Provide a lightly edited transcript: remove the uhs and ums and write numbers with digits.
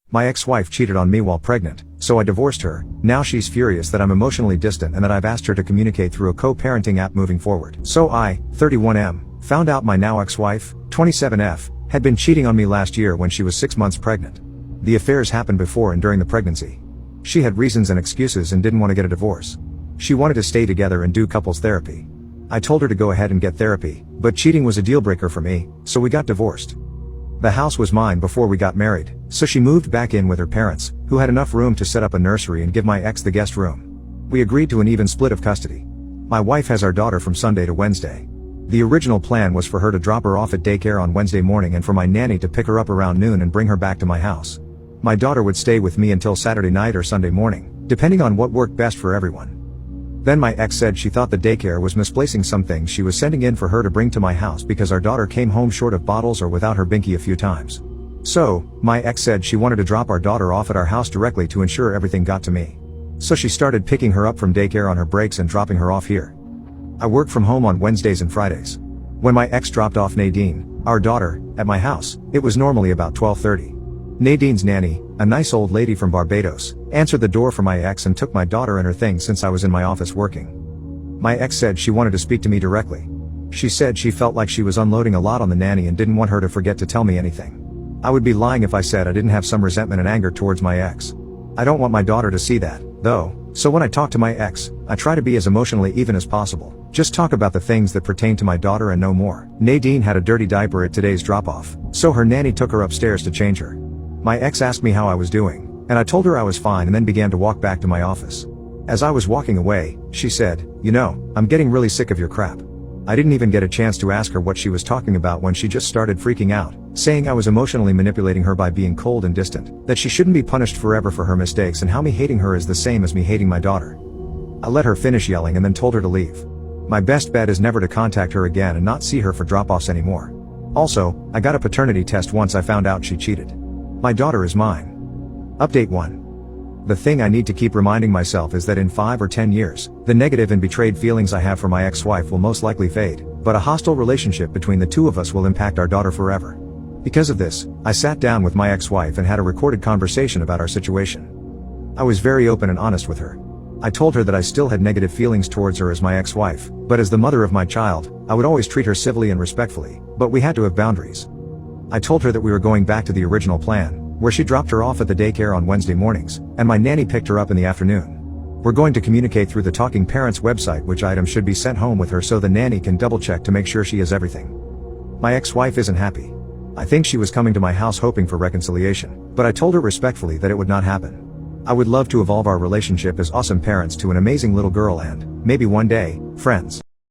My ex-wife cheated on me while pregnant, so I divorced her. Now she's furious that I'm emotionally distant and that I've asked her to communicate through a co-parenting app moving forward. So I, 31M, found out my now ex-wife, 27F, had been cheating on me last year when she was 6 months pregnant. The affairs happened before and during the pregnancy. She had reasons and excuses and didn't want to get a divorce. She wanted to stay together and do couples therapy. I told her to go ahead and get therapy, but cheating was a deal breaker for me, so we got divorced. The house was mine before we got married, so she moved back in with her parents, who had enough room to set up a nursery and give my ex the guest room. We agreed to an even split of custody. My wife has our daughter from Sunday to Wednesday. The original plan was for her to drop her off at daycare on Wednesday morning and for my nanny to pick her up around noon and bring her back to my house. My daughter would stay with me until Saturday night or Sunday morning, depending on what worked best for everyone. Then my ex said she thought the daycare was misplacing some things she was sending in for her to bring to my house because our daughter came home short of bottles or without her binky a few times. So, my ex said she wanted to drop our daughter off at our house directly to ensure everything got to me. So she started picking her up from daycare on her breaks and dropping her off here. I work from home on Wednesdays and Fridays. When my ex dropped off Nadine, our daughter, at my house, it was normally about 12:30. Nadine's nanny, a nice old lady from Barbados, answered the door for my ex and took my daughter and her things since I was in my office working. My ex said she wanted to speak to me directly. She said she felt like she was unloading a lot on the nanny and didn't want her to forget to tell me anything. I would be lying if I said I didn't have some resentment and anger towards my ex. I don't want my daughter to see that, though, so when I talk to my ex, I try to be as emotionally even as possible. Just talk about the things that pertain to my daughter and no more. Nadine had a dirty diaper at today's drop-off, so her nanny took her upstairs to change her. My ex asked me how I was doing, and I told her I was fine and then began to walk back to my office. As I was walking away, she said, "You know, I'm getting really sick of your crap." I didn't even get a chance to ask her what she was talking about when she just started freaking out, saying I was emotionally manipulating her by being cold and distant, that she shouldn't be punished forever for her mistakes and how me hating her is the same as me hating my daughter. I let her finish yelling and then told her to leave. My best bet is never to contact her again and not see her for drop-offs anymore. Also, I got a paternity test once I found out she cheated. My daughter is mine. Update 1. The thing I need to keep reminding myself is that in 5 or 10 years, the negative and betrayed feelings I have for my ex-wife will most likely fade, but a hostile relationship between the two of us will impact our daughter forever. Because of this, I sat down with my ex-wife and had a recorded conversation about our situation. I was very open and honest with her. I told her that I still had negative feelings towards her as my ex-wife, but as the mother of my child, I would always treat her civilly and respectfully, but we had to have boundaries. I told her that we were going back to the original plan, where she dropped her off at the daycare on Wednesday mornings, and my nanny picked her up in the afternoon. We're going to communicate through the Talking Parents website which items should be sent home with her so the nanny can double-check to make sure she has everything. My ex-wife isn't happy. I think she was coming to my house hoping for reconciliation, but I told her respectfully that it would not happen. I would love to evolve our relationship as awesome parents to an amazing little girl and, maybe one day, friends.